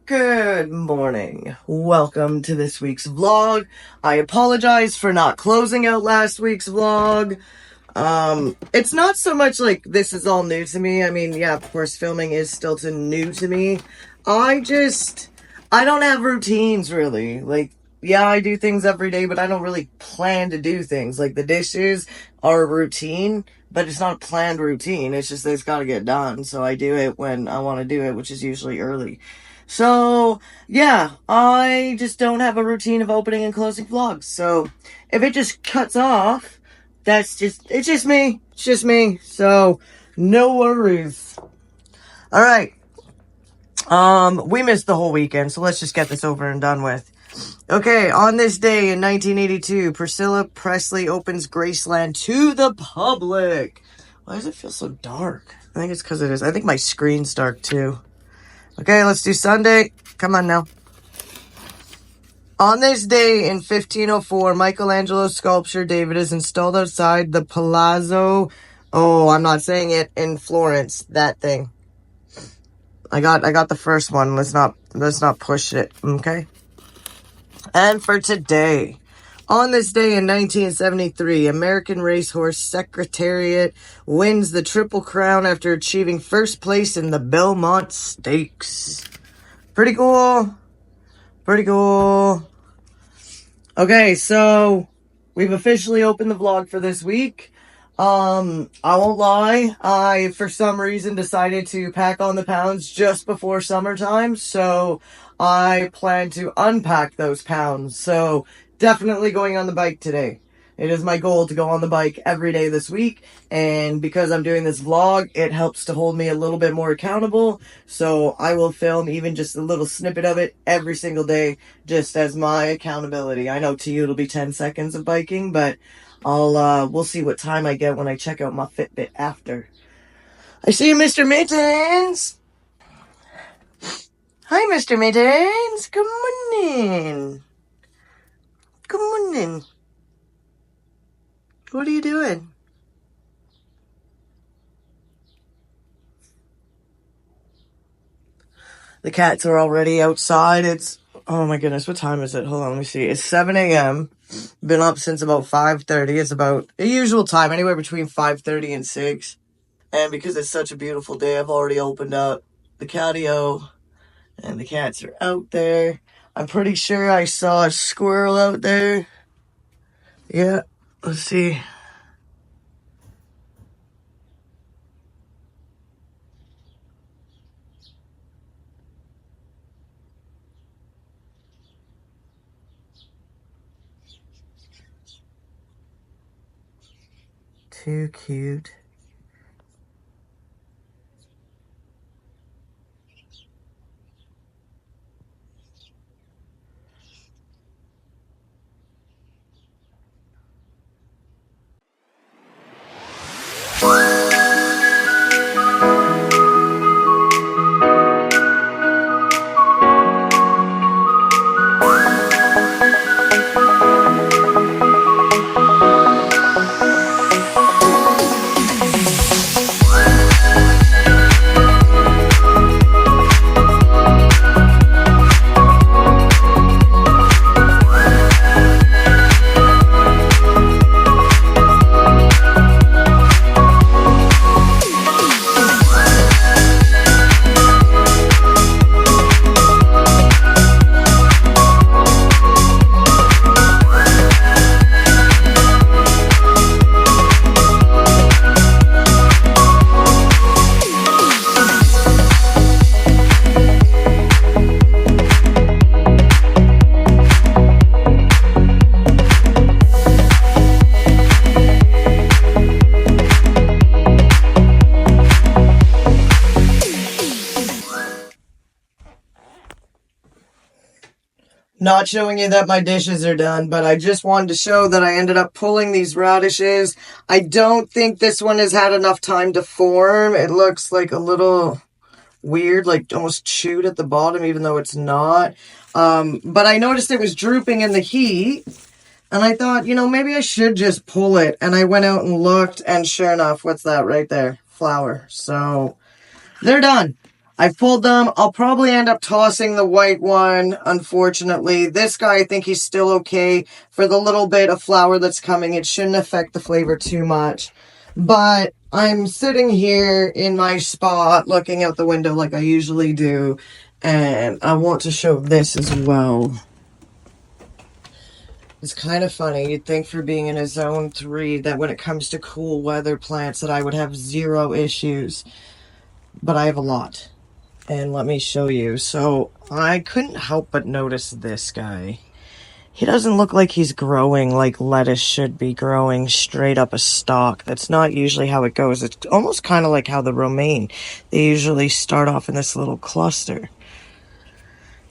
Good morning. Welcome to this week's vlog. I apologize for not closing out last week's vlog. It's not so much like this is all new to me. I mean, yeah, of course, filming is still new to me. I don't have routines really. Like, yeah, I do things every day, but I don't really plan to do things. Like, the dishes are a routine, but it's not a planned routine. It's just that it's got to get done. So I do it when I want to do it, which is usually early. So, yeah, I just don't have a routine of opening and closing vlogs. So, if it just cuts off, it's just me. It's just me. So, no worries. Alright. We missed the whole weekend, so let's just get this over and done with. Okay, on this day in 1982, Priscilla Presley opens Graceland to the public. Why does it feel so dark? I think it's because it is. I think my screen's dark too. Okay, let's do Sunday. Come on now. On this day in 1504, Michelangelo's sculpture David is installed outside the Palazzo. Oh, I'm not saying it, in Florence. That thing. I got the first one. Let's not push it. Okay. And for today, on this day in 1973, American racehorse Secretariat wins the Triple Crown after achieving first place in the Belmont Stakes. Pretty cool. Pretty cool. Okay, so we've officially opened the vlog for this week. I won't lie. I, for some reason, decided to pack on the pounds just before summertime, so I plan to unpack those pounds. So definitely going on the bike today. It is my goal to go on the bike every day this week, and because I'm doing this vlog, it helps to hold me a little bit more accountable, so I will film even just a little snippet of it every single day, just as my accountability. I know to you it'll be 10 seconds of biking, but we'll see what time I get when I check out my Fitbit after. I see you, Mr. Mittens! Hi, Mr. Mittens! Good morning! Good morning! What are you doing? The cats are already outside. Oh my goodness, what time is it? Hold on, let me see. It's 7 a.m. Been up since about 5:30. It's about the usual time, anywhere between 5:30 and 6. And because it's such a beautiful day, I've already opened up the catio. And the cats are out there. I'm pretty sure I saw a squirrel out there. Yeah, let's see. Too cute. Not showing you that my dishes are done, but I just wanted to show that I ended up pulling these radishes. I don't think this one has had enough time to form. It looks like a little weird, like almost chewed at the bottom, even though it's not. But I noticed it was drooping in the heat, and I thought, maybe I should just pull it. And I went out and looked, and sure enough, what's that right there? Flour. So, they're done. I pulled them. I'll probably end up tossing the white one, unfortunately. This guy, I think he's still okay. For the little bit of flower that's coming, it shouldn't affect the flavor too much. But I'm sitting here in my spot looking out the window like I usually do. And I want to show this as well. It's kind of funny. You'd think for being in a zone 3 that when it comes to cool weather plants that I would have zero issues. But I have a lot. And let me show you. So I couldn't help but notice this guy. He doesn't look like he's growing like lettuce should be growing straight up a stalk. That's not usually how it goes. It's almost kind of like how the romaine. They usually start off in this little cluster.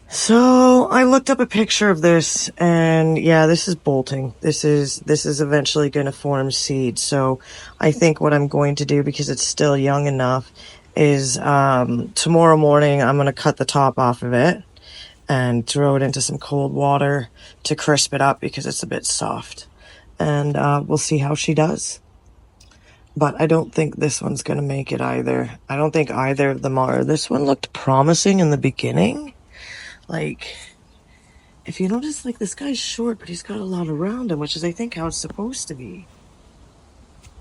So I looked up a picture of this, and yeah, this is bolting. This is eventually going to form seed. So I think what I'm going to do, because it's still young enough, is tomorrow morning I'm going to cut the top off of it and throw it into some cold water to crisp it up because it's a bit soft. And we'll see how she does. But I don't think this one's going to make it either. I don't think either of them are. This one looked promising in the beginning. Like, if you notice, like, this guy's short, but he's got a lot around him, which is, I think, how it's supposed to be.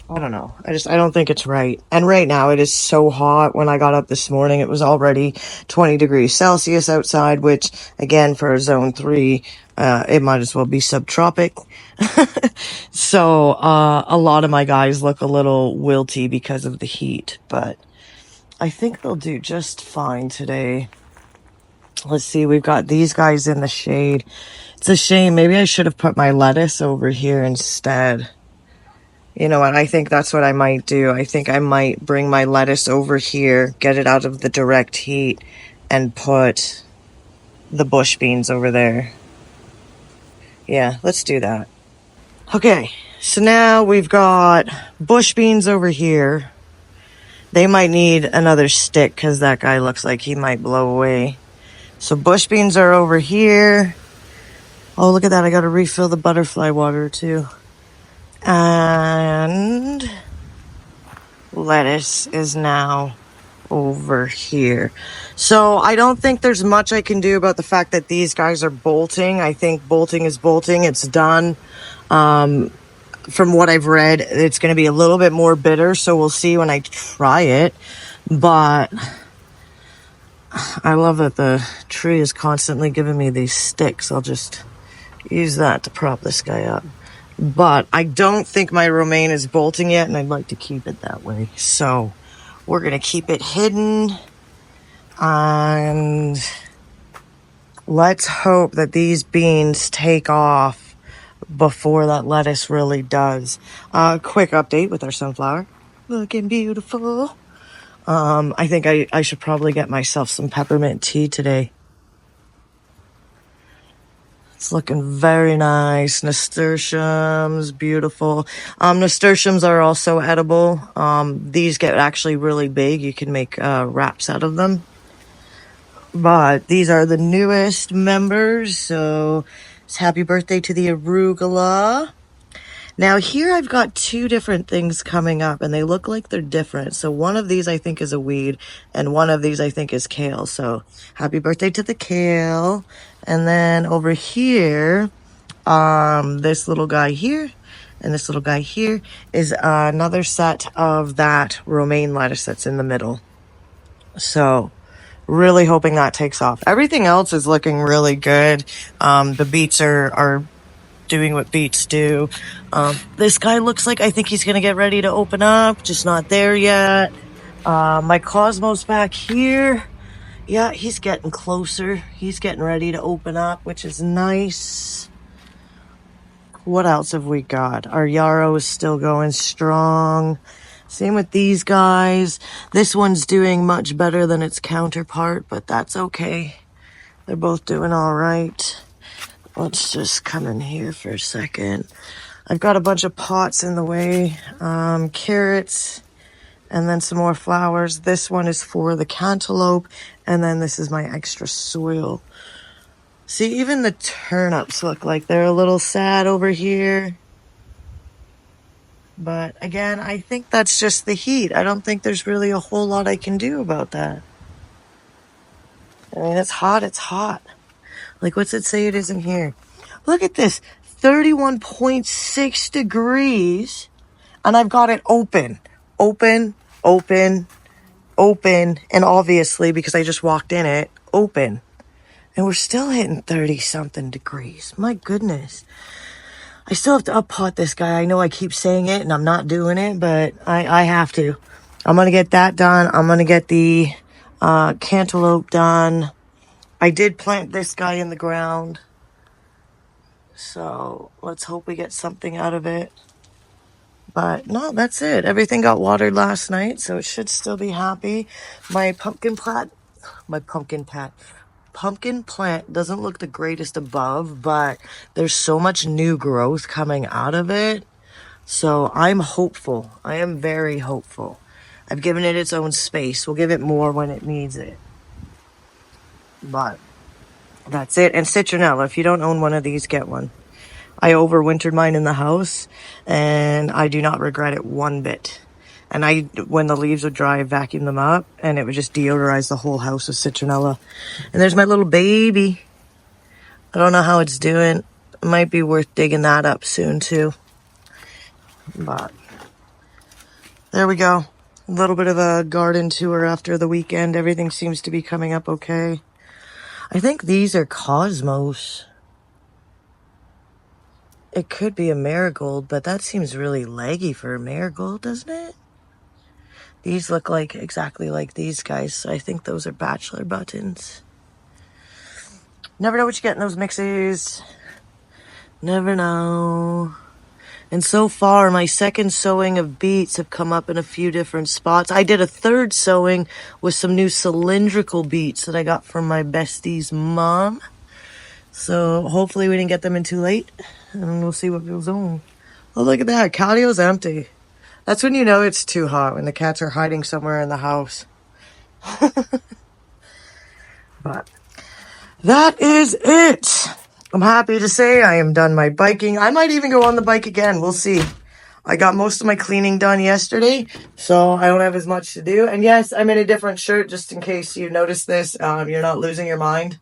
I don't know. I don't think it's right. And right now, it is so hot. When I got up this morning, it was already 20 degrees Celsius outside, which, again, for a zone 3, it might as well be subtropic. So, a lot of my guys look a little wilty because of the heat, but I think they'll do just fine today. Let's see, we've got these guys in the shade. It's a shame. Maybe I should have put my lettuce over here instead. You know what? I think that's what I might do. I think I might bring my lettuce over here, get it out of the direct heat, and put the bush beans over there. Yeah, let's do that. Okay, so now we've got bush beans over here. They might need another stick because that guy looks like he might blow away. So bush beans are over here. Oh, look at that. I got to refill the butterfly water too. And lettuce is now over here. So I don't think there's much I can do about the fact that these guys are bolting. I think bolting is bolting. It's done. From what I've read, it's going to be a little bit more bitter. So we'll see when I try it. But I love that the tree is constantly giving me these sticks. I'll just use that to prop this guy up. But I don't think my romaine is bolting yet, and I'd like to keep it that way. So we're going to keep it hidden. And let's hope that these beans take off before that lettuce really does. Quick update with our sunflower. Looking beautiful. I think I should probably get myself some peppermint tea today. It's looking very nice. Nasturtiums, beautiful. Nasturtiums are also edible. These get actually really big. You can make wraps out of them. But these are the newest members. So it's happy birthday to the arugula. Now here I've got two different things coming up, and they look like they're different. So one of these I think is a weed, and one of these I think is kale. So happy birthday to the kale. And then over here, this little guy here and this little guy here is another set of that romaine lettuce that's in the middle. So really hoping that takes off. Everything else is looking really good. The beets are doing what beets do. This guy looks like I think he's going to get ready to open up, just not there yet. My Cosmos back here. Yeah, he's getting closer. He's getting ready to open up, which is nice. What else have we got? Our yarrow is still going strong. Same with these guys. This one's doing much better than its counterpart, but that's okay. They're both doing all right. Let's just come in here for a second. I've got a bunch of pots in the way. Carrots, and then some more flowers. This one is for the cantaloupe, and then this is my extra soil. See, even the turnips look like they're a little sad over here. But again, I think that's just the heat. I don't think there's really a whole lot I can do about that. I mean, it's hot. It's hot. Like, what's it say it is in here? Look at this. 31.6 degrees. And I've got it open. Open, open, open. And obviously, because I just walked in it, open. And we're still hitting 30-something degrees. My goodness. I still have to up-pot this guy. I know I keep saying it and I'm not doing it, but I have to. I'm going to get that done. I'm going to get the cantaloupe done. I did plant this guy in the ground. So let's hope we get something out of it. But no, that's it. Everything got watered last night, so it should still be happy. My pumpkin plant doesn't look the greatest above, but there's so much new growth coming out of it. So I'm hopeful. I am very hopeful. I've given it its own space. We'll give it more when it needs it. But that's it. And citronella, if you don't own one of these, get one. I overwintered mine in the house, and I do not regret it one bit. And when the leaves would dry, I vacuumed them up, and it would just deodorize the whole house with citronella. And there's my little baby. I don't know how it's doing. It might be worth digging that up soon, too. But there we go. A little bit of a garden tour after the weekend. Everything seems to be coming up okay. I think these are cosmos. It could be a marigold, but that seems really leggy for a marigold, doesn't it? These look like exactly like these guys, so I think those are bachelor buttons. Never know what you get in those mixes. Never know. And so far, my second sowing of beets have come up in a few different spots. I did a third sowing with some new cylindrical beets that I got from my bestie's mom. So hopefully we didn't get them in too late. And we'll see what goes on. Oh, look at that. Catio's empty. That's when you know it's too hot, when the cats are hiding somewhere in the house. But that is it. I'm happy to say I am done my biking. I might even go on the bike again. We'll see. I got most of my cleaning done yesterday, so I don't have as much to do. And yes, I'm in a different shirt, just in case you noticed this. You're not losing your mind.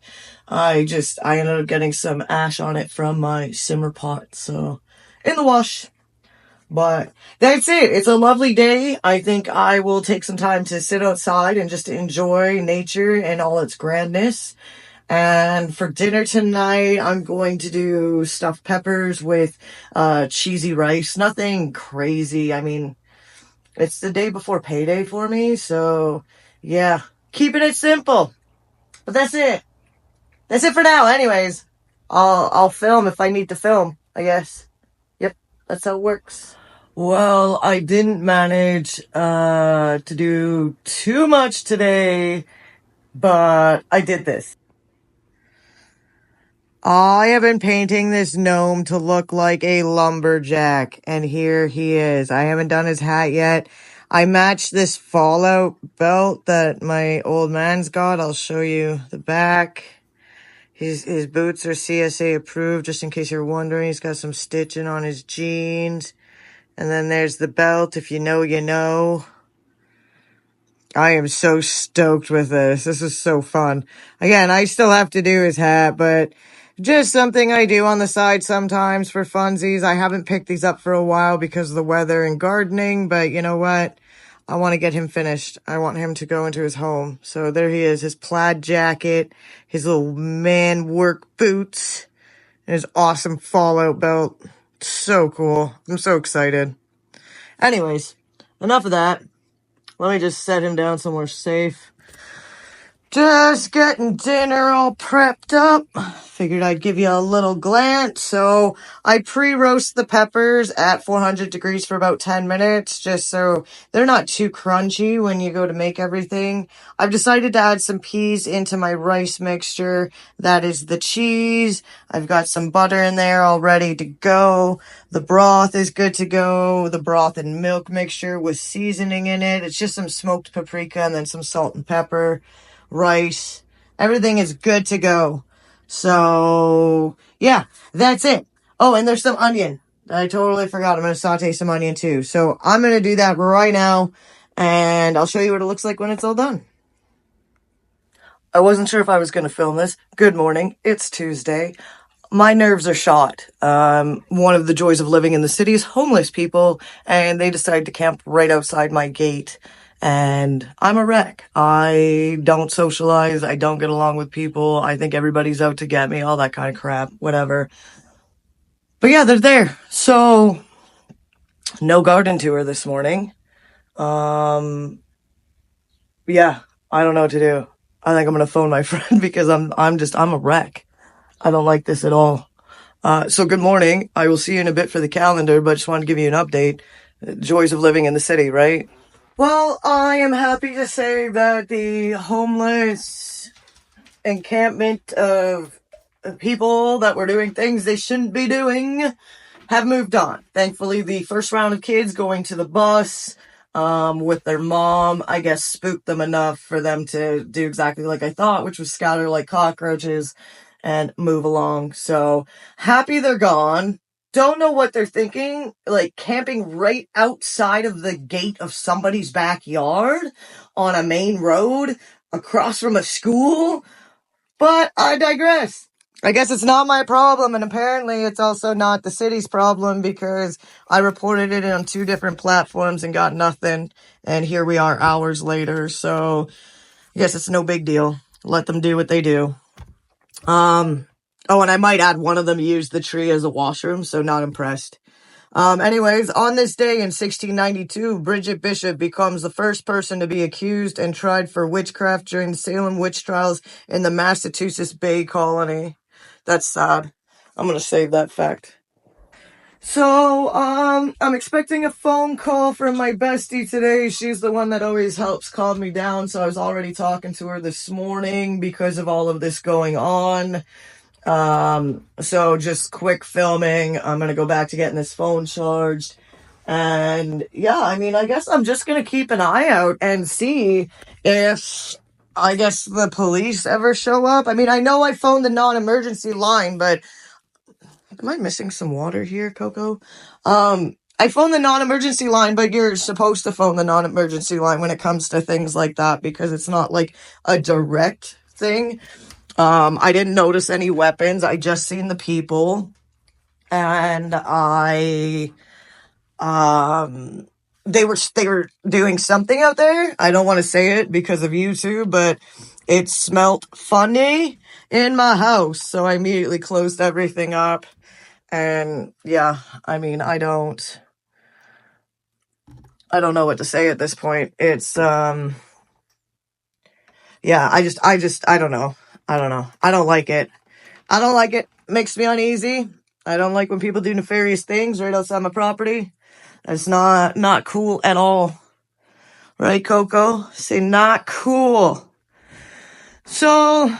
I ended up getting some ash on it from my simmer pot, so in the wash. But that's it. It's a lovely day. I think I will take some time to sit outside and just enjoy nature and all its grandness. And for dinner tonight, I'm going to do stuffed peppers with cheesy rice. Nothing crazy. I mean, it's the day before payday for me, so yeah, keeping it simple. But that's it. That's it for now. Anyways, I'll film if I need to film, I guess. Yep, that's how it works. Well, I didn't manage to do too much today, but I did this. I have been painting this gnome to look like a lumberjack, and here he is. I haven't done his hat yet. I matched this Fallout belt that my old man's got. I'll show you the back. His boots are CSA approved, just in case you're wondering. He's got some stitching on his jeans. And then there's the belt. If you know, you know. I am so stoked with this. This is so fun. Again, I still have to do his hat, but just something I do on the side sometimes for funsies. I haven't picked these up for a while because of the weather and gardening, but you know what? I want to get him finished. I want him to go into his home. So there he is, his plaid jacket, his little man work boots, and his awesome Fallout belt. So cool. I'm so excited. Anyways, enough of that. Let me just set him down somewhere safe. Just getting dinner all prepped up. Figured I'd give you a little glance. So I pre-roast the peppers at 400 degrees for about 10 minutes, just so they're not too crunchy when you go to make everything. I've decided to add some peas into my rice mixture. That is the cheese. I've got some butter in there all ready to go. The broth is good to go. The broth and milk mixture with seasoning in it. It's just some smoked paprika and then some salt and pepper. Rice, everything is good to go. So yeah, that's it. Oh, and there's some onion. I totally forgot. I'm going to saute some onion too. So I'm going to do that right now, and I'll show you what it looks like when it's all done. I wasn't sure if I was going to film this. Good morning. It's Tuesday. My nerves are shot. One of the joys of living in the city is homeless people, and they decided to camp right outside my gate. And I'm a wreck. I don't socialize. I don't get along with people. I think everybody's out to get me, all that kind of crap, whatever. But yeah, they're there. So, no garden tour this morning. Yeah, I don't know what to do. I think I'm gonna phone my friend because I'm a wreck. I don't like this at all. So good morning. I will see you in a bit for the calendar, but just wanted to give you an update. Joys of living in the city, right? Well, I am happy to say that the homeless encampment of people that were doing things they shouldn't be doing have moved on. Thankfully, the first round of kids going to the bus with their mom, I guess, spooked them enough for them to do exactly like I thought, which was scatter like cockroaches and move along. So happy they're gone. Don't know what they're thinking, like camping right outside of the gate of somebody's backyard on a main road across from a school. But I digress. I guess it's not my problem, and apparently it's also not the city's problem because I reported it on 2 different platforms and got nothing, and here we are hours later, so I guess it's no big deal. Let them do what they do. Oh, and I might add one of them used the tree as a washroom, so not impressed. Anyways, on this day in 1692, Bridget Bishop becomes the first person to be accused and tried for witchcraft during the Salem witch trials in the Massachusetts Bay Colony. That's sad. I'm gonna save that fact. So, I'm expecting a phone call from my bestie today. She's the one that always helps calm me down, so I was already talking to her this morning because of all of this going on. So just quick filming. I'm gonna go back to getting this phone charged. And yeah, I mean, I guess I'm just gonna keep an eye out and see if, I guess, the police ever show up. I mean, I know I phoned the non-emergency line, but am I missing some water here, Coco? I phoned the non-emergency line, but you're supposed to phone the non-emergency line when it comes to things like that because it's not like a direct thing. I didn't notice any weapons. I just seen the people, and they were doing something out there. I don't want to say it because of YouTube, but it smelt funny in my house, so I immediately closed everything up. And yeah, I mean, I don't know what to say at this point. It's yeah, I don't know. I don't know. I don't like it. I don't like it. Makes me uneasy. I don't like when people do nefarious things right outside my property. That's not cool at all. Right, Coco? Say not cool. So,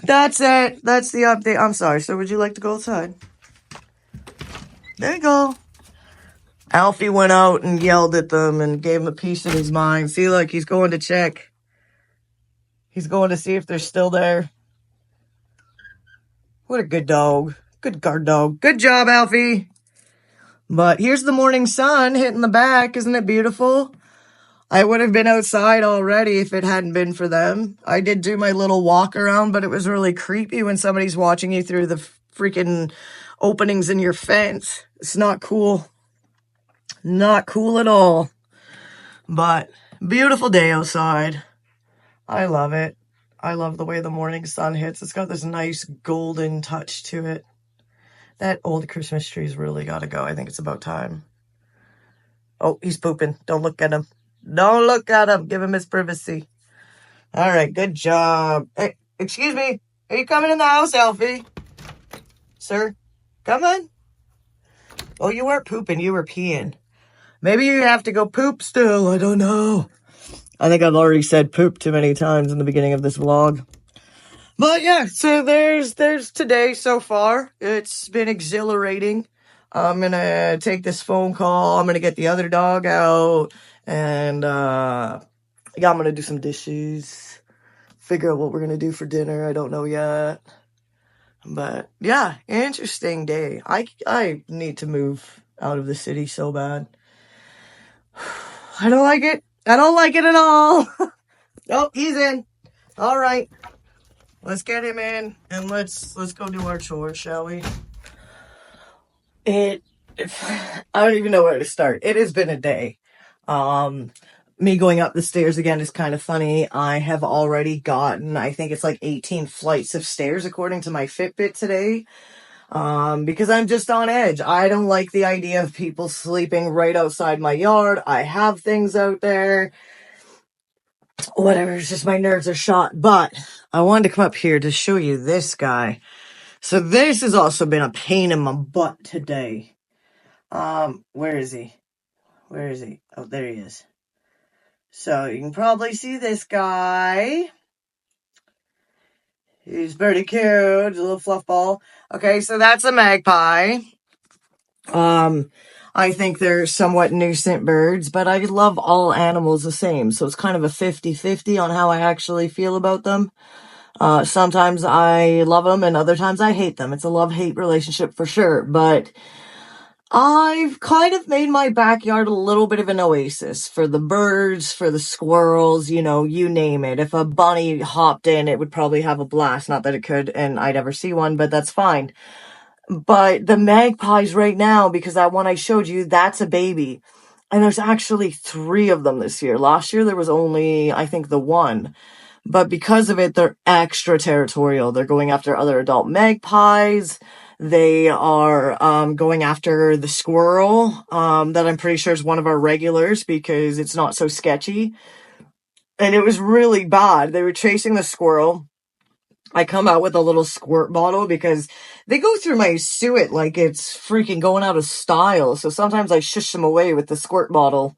that's it. That's the update. I'm sorry. So, would you like to go outside? There you go. Alfie went out and yelled at them and gave him a piece of his mind. See, look, he's going to check. He's going to see if they're still there. What a good dog. Good guard dog. Good job, Alfie. But here's the morning sun hitting the back. Isn't it beautiful? I would have been outside already if it hadn't been for them. I did do my little walk around, but it was really creepy when somebody's watching you through the freaking openings in your fence. It's not cool. Not cool at all. But beautiful day outside. I love it. I love the way the morning sun hits. It's got this nice golden touch to it. That old Christmas tree's really got to go. I think it's about time. Oh, he's pooping. Don't look at him. Don't look at him. Give him his privacy. All right, good job. Hey, excuse me. Are you coming in the house, Alfie? Sir, come on. Oh, you weren't pooping. You were peeing. Maybe you have to go poop still. I don't know. I think I've already said poop too many times in the beginning of this vlog. But yeah, so there's today so far. It's been exhilarating. I'm gonna take this phone call. I'm gonna get the other dog out. And yeah, I'm gonna do some dishes. Figure out what we're gonna do for dinner. I don't know yet. But yeah, interesting day. I need to move out of the city so bad. I don't like it. I don't like it at all. Oh, he's in. All right. Let's get him in and let's go do our chores, shall we? I don't even know where to start. It has been a day. Me going up the stairs again is kind of funny. I have already gotten, I think it's like 18 flights of stairs according to my Fitbit today. Because I'm just on edge. I don't like the idea of people sleeping right outside my yard. I have things out there. Whatever, it's just my nerves are shot. But I wanted to come up here to show you this guy. So this has also been a pain in my butt today. Where is he? Where is he? Oh, there he is. So you can probably see this guy. He's pretty cute. A little fluff ball. Okay, so that's a magpie. I think they're somewhat nuisance birds, but I love all animals the same. So it's kind of a 50-50 on how I actually feel about them. Sometimes I love them and other times I hate them. It's a love-hate relationship for sure, but I've kind of made my backyard a little bit of an oasis for the birds, for the squirrels, you know, you name it. If a bunny hopped in, it would probably have a blast. Not that it could and I'd ever see one, but that's fine. But the magpies right now, because that one I showed you, that's a baby. And there's actually 3 of them this year. Last year there was only, I think, the 1. But because of it, they're extra territorial. They're going after other adult magpies. They are going after the squirrel that I'm pretty sure is one of our regulars because it's not so sketchy. And it was really bad. They were chasing the squirrel. I come out with a little squirt bottle because they go through my suet like it's freaking going out of style. So sometimes I shush them away with the squirt bottle.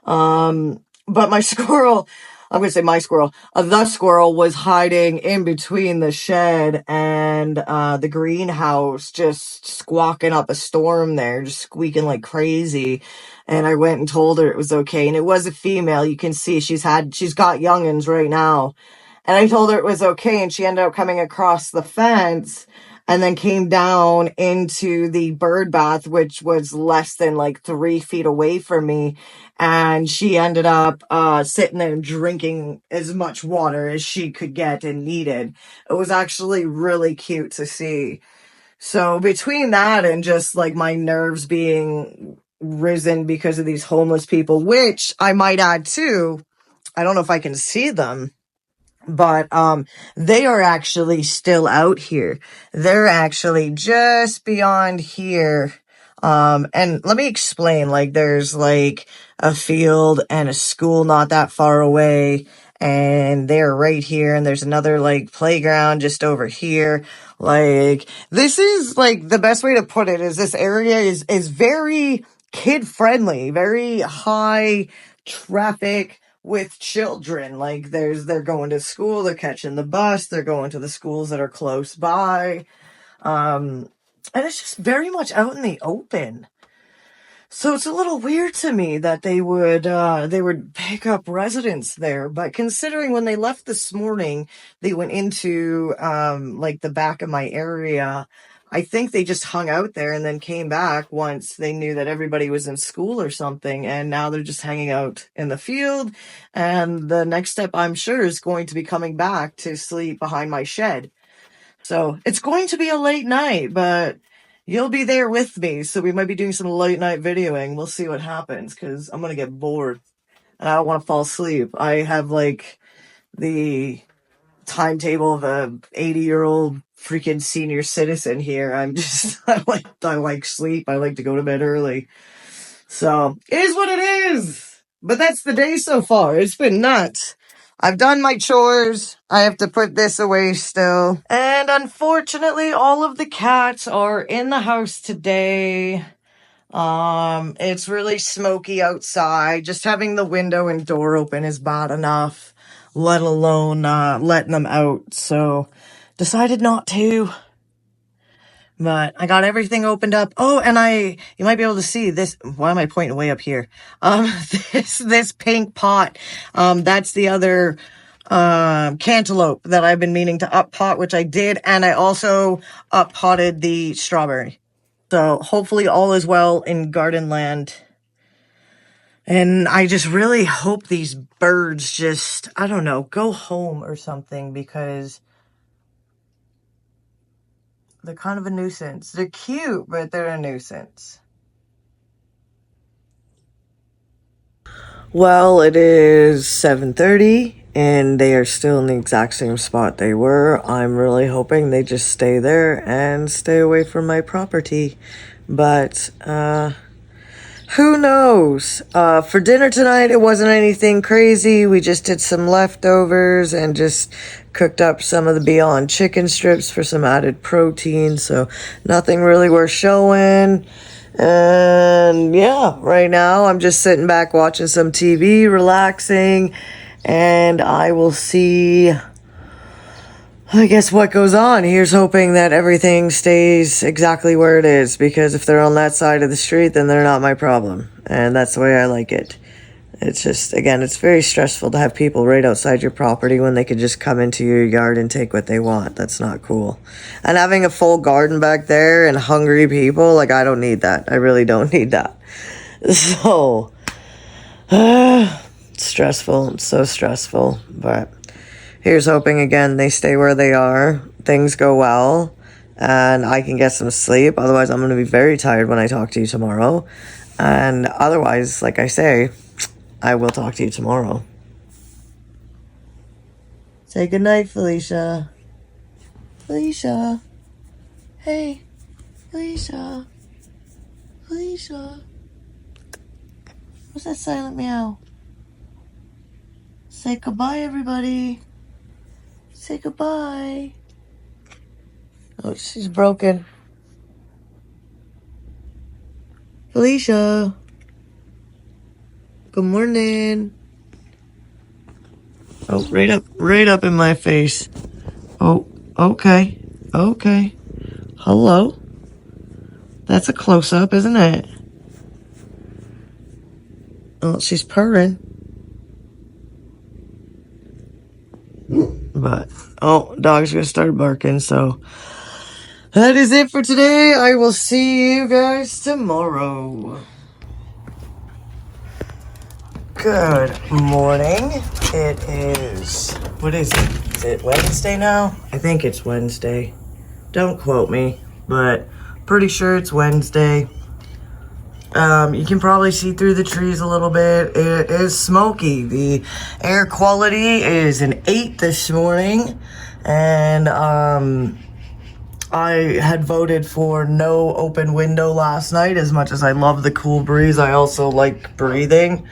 But my squirrel, I'm going to say my squirrel, the squirrel was hiding in between the shed and the greenhouse, just squawking up a storm there, just squeaking like crazy. And I went and told her it was okay. And it was a female. You can see she's got youngins right now. And I told her it was okay, and she ended up coming across the fence and then came down into the bird bath, which was less than like 3 feet away from me. And she ended up sitting there and drinking as much water as she could get and needed. It was actually really cute to see. So between that and just like my nerves being risen because of these homeless people, which I might add too, I don't know if I can see them. But they are actually still out here. They're actually just beyond here. And let me explain, like there's like a field and a school not that far away, and they're right here, and there's another like playground just over here. Like this is like the best way to put it is this area is very kid friendly, very high traffic with children. Like they're going to school, they're catching the bus, they're going to the schools that are close by. And it's just very much out in the open. So it's a little weird to me that they would pick up residents there. But considering when they left this morning, they went into like the back of my area. I think they just hung out there and then came back once they knew that everybody was in school or something. And now they're just hanging out in the field. And the next step, I'm sure, is going to be coming back to sleep behind my shed. So it's going to be a late night, but you'll be there with me. So we might be doing some late night videoing. We'll see what happens because I'm going to get bored and I don't want to fall asleep. I have like the timetable of a 80-year-old freaking senior citizen here. I like sleep. I like to go to bed early. So it is what it is. But that's the day so far. It's been nuts. I've done my chores. I have to put this away still. And unfortunately, all of the cats are in the house today. It's really smoky outside. Just having the window and door open is bad enough, let alone letting them out. So decided not to. But I got everything opened up. Oh, and you might be able to see this. Why am I pointing way up here? This pink pot. That's the other, cantaloupe that I've been meaning to up pot, which I did. And I also up potted the strawberry. So hopefully all is well in garden land. And I just really hope these birds just, I don't know, go home or something because They're kind of a nuisance. They're cute, but they're a nuisance. Well, it is 7:30 and they are still in the exact same spot they were. I'm really hoping they just stay there and stay away from my property. But, who knows? For dinner tonight, it wasn't anything crazy. We just did some leftovers and just cooked up some of the Beyond chicken strips for some added protein. So nothing really worth showing. And yeah, right now I'm just sitting back watching some TV, relaxing, and I will see, I guess, what goes on. Here's hoping that everything stays exactly where it is, because if they're on that side of the street, then they're not my problem. And that's the way I like it. It's just, again, it's very stressful to have people right outside your property when they could just come into your yard and take what they want. That's not cool. And having a full garden back there and hungry people, like, I don't need that. I really don't need that. So, it's stressful. It's so stressful. But here's hoping, again, they stay where they are. Things go well. And I can get some sleep. Otherwise, I'm going to be very tired when I talk to you tomorrow. And otherwise, like I say, I will talk to you tomorrow. Say goodnight, Felicia. Felicia. Hey, Felicia. Felicia. What's that silent meow? Say goodbye, everybody. Say goodbye. Oh, she's broken. Felicia. Good morning. Oh, right up in my face. Oh, okay. Okay. Hello. That's a close-up, isn't it? Oh, she's purring. But, oh, dog's gonna start barking, so that is it for today. I will see you guys tomorrow. Good morning. It is, what is it? Is it Wednesday now? I think it's Wednesday. Don't quote me, but pretty sure it's Wednesday. You can probably see through the trees a little bit. It is smoky. The air quality is an 8 this morning, and I had voted for no open window last night. As much as I love the cool breeze, I also like breathing.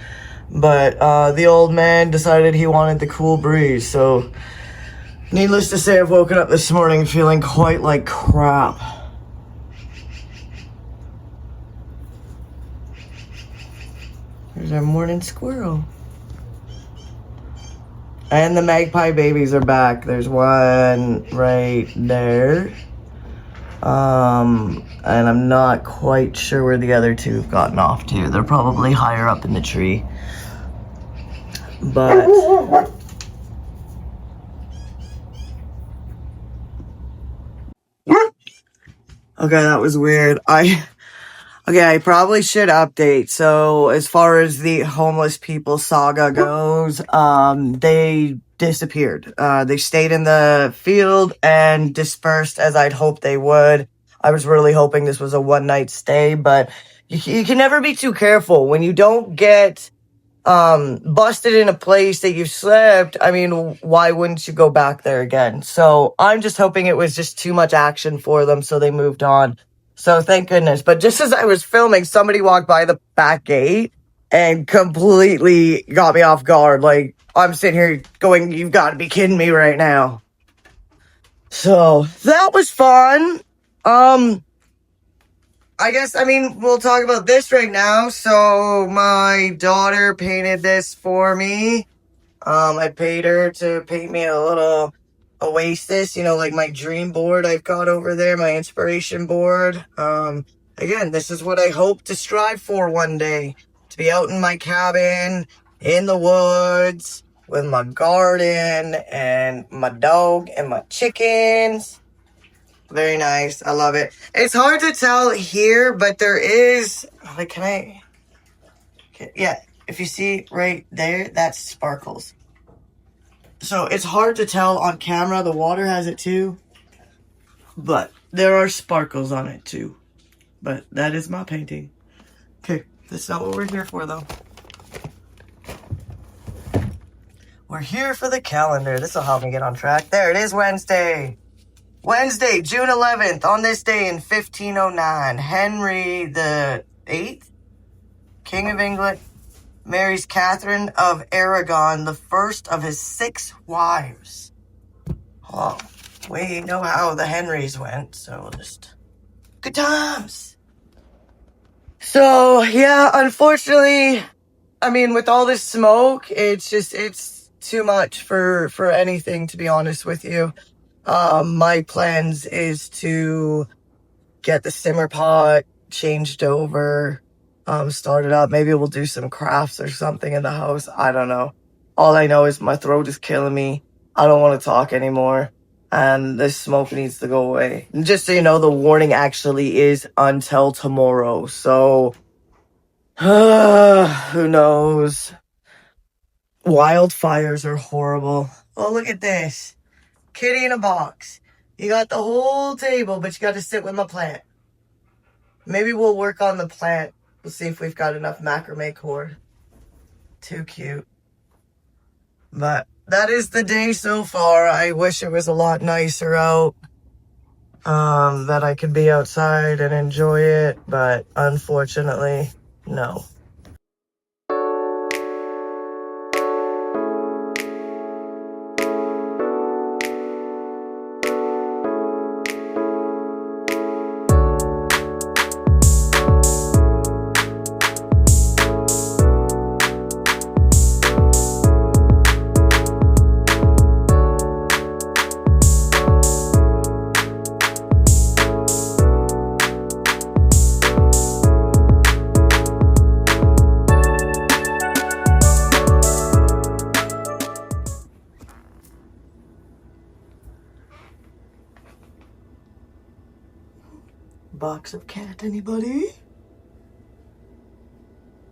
But the old man decided he wanted the cool breeze, so needless to say, I've woken up this morning feeling quite like crap. There's our morning squirrel. And the magpie babies are back. There's one right there. And I'm not quite sure where the other two have gotten off to. They're probably higher up in the tree. But okay, that was weird. Okay, I probably should update. So as far as the homeless people saga goes, they disappeared. They stayed in the field and dispersed as I'd hoped they would. I was really hoping this was a one-night stay, but you can never be too careful. When you don't get busted in a place that you slept, I mean, why wouldn't you go back there again? So I'm just hoping it was just too much action for them, so they moved on. So thank goodness. But just as I was filming, somebody walked by the back gate and completely got me off guard. Like, I'm sitting here going, you've got to be kidding me right now. So that was fun. I guess, I mean, we'll talk about this right now. So my daughter painted this for me. I paid her to paint me a little oasis, you know, like my dream board I've got over there, my inspiration board. Again, this is what I hope to strive for one day. To be out in my cabin, in the woods, with my garden, and my dog, and my chickens. Very nice. I love it. It's hard to tell here, but there is, like, yeah, if you see right there, that's sparkles. So it's hard to tell on camera. The water has it too. But There are sparkles on it too. But that is my painting. Okay, that's not what we're here for though. We're here for the calendar. This will help me get on track. There it is, Wednesday. Wednesday, June 11th. On this day in 1509, Henry the VIII, King of England, marries Catherine of Aragon, the first of his 6 wives. Oh, we know how the Henrys went, so we'll just... Good times! So, yeah, unfortunately, I mean, with all this smoke, it's too much for anything, to be honest with you. My plans is to get the simmer pot changed over, start it up. Maybe we'll do some crafts or something in the house. I don't know. All I know is my throat is killing me. I don't want to talk anymore. And this smoke needs to go away. And just so you know, the warning actually is until tomorrow. So, who knows? Wildfires are horrible. Oh, look at this. Kitty in a box. You got the whole table, but you got to sit with my plant. Maybe we'll work on the plant. We'll see if we've got enough macrame cord. Too cute. But that is the day so far. I wish it was a lot nicer out. That I could be outside and enjoy it. But unfortunately, no. Box of cat, anybody?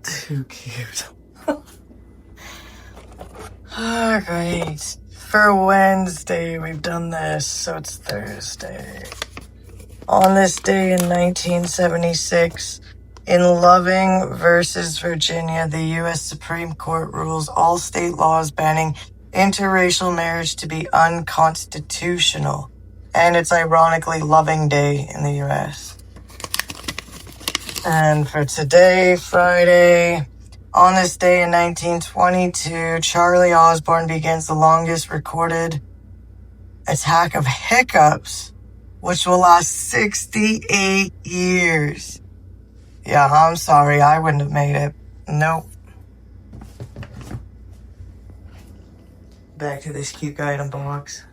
Too cute. Alright. For Wednesday, we've done this, so it's Thursday. On this day in 1976, in Loving versus Virginia, the U.S. Supreme Court rules all state laws banning interracial marriage to be unconstitutional. And it's ironically Loving Day in the U.S. And for today, Friday, on this day in 1922, Charlie Osborne begins the longest recorded attack of hiccups, which will last 68 years. Yeah, I'm sorry, I wouldn't have made it. Nope. Back to this cute guy in a box.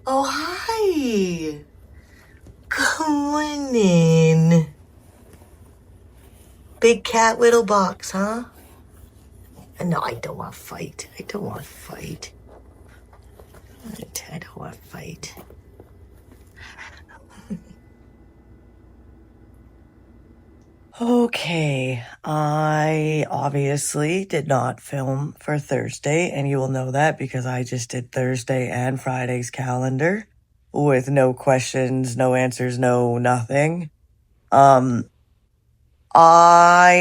Oh, hi. Come on in. Big cat, little box, huh? No, I don't want to fight. I don't want to fight. I don't want to fight. Okay, I obviously did not film for Thursday, and you will know that because I just did Thursday and Friday's calendar with no questions, no answers, no nothing. I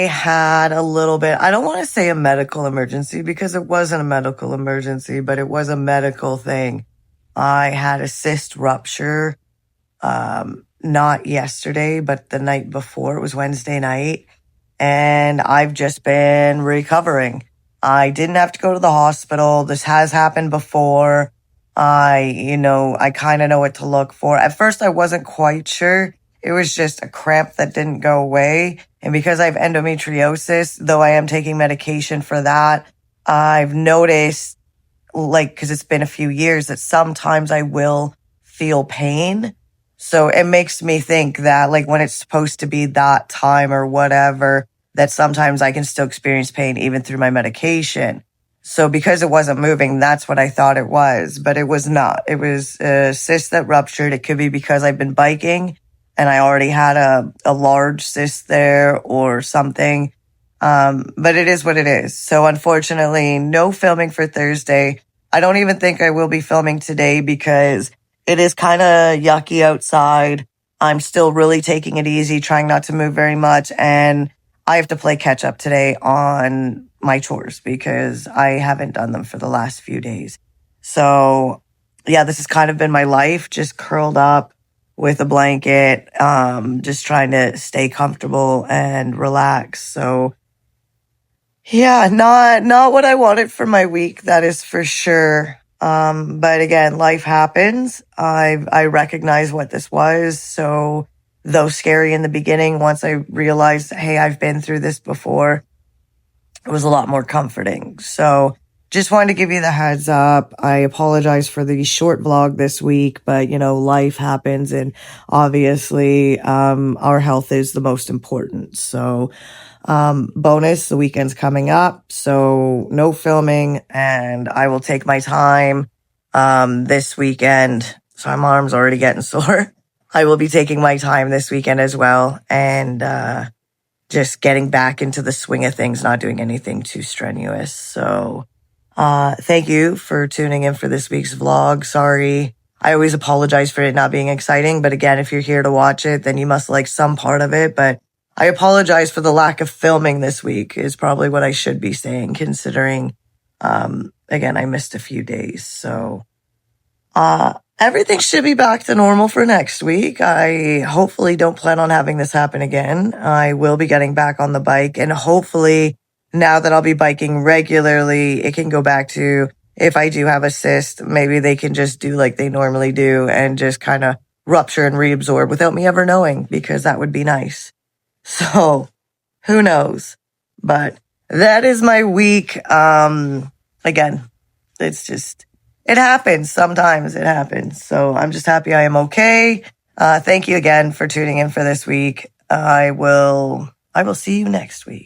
had a little bit, I don't want to say a medical emergency because it wasn't a medical emergency, but it was a medical thing. I had a cyst rupture, not yesterday, but the night before. It was Wednesday night, and I've just been recovering. I didn't have to go to the hospital. This has happened before. I kind of know what to look for. At first, I wasn't quite sure. It was just a cramp that didn't go away. And because I have endometriosis, though I am taking medication for that, I've noticed, because it's been a few years, that sometimes I will feel pain. So it makes me think that, when it's supposed to be that time or whatever, that sometimes I can still experience pain even through my medication. So because it wasn't moving, that's what I thought it was. But it was not. It was a cyst that ruptured. It could be because I've been biking and I already had a large cyst there or something. But it is what it is. So unfortunately, no filming for Thursday. I don't even think I will be filming today because it is kind of yucky outside. I'm still really taking it easy, trying not to move very much. And I have to play catch up today on my chores because I haven't done them for the last few days. So yeah, this has kind of been my life, just curled up with a blanket, just trying to stay comfortable and relax. So yeah, not what I wanted for my week, that is for sure. But again, life happens. I recognize what this was. So though scary in the beginning, once I realized, hey, I've been through this before, it was a lot more comforting. So just wanted to give you the heads up. I apologize for the short vlog this week, but life happens, and obviously, our health is the most important. So, bonus, the weekend's coming up, so no filming, and I will take my time, this weekend. So my arm's already getting sore. I will be taking my time this weekend as well, and, just getting back into the swing of things, not doing anything too strenuous. So, thank you for tuning in for this week's vlog. Sorry. I always apologize for it not being exciting, but again, if you're here to watch it, then you must like some part of it. But I apologize for the lack of filming this week is probably what I should be saying, considering, again, I missed a few days. So, everything should be back to normal for next week. I hopefully don't plan on having this happen again. I will be getting back on the bike, and hopefully now that I'll be biking regularly, it can go back to, if I do have a cyst, maybe they can just do like they normally do and just kind of rupture and reabsorb without me ever knowing, because that would be nice. So who knows? But that is my week. Again, it's just, it happens. Sometimes it happens. So I'm just happy I am okay. Thank you again for tuning in for this week. I will see you next week.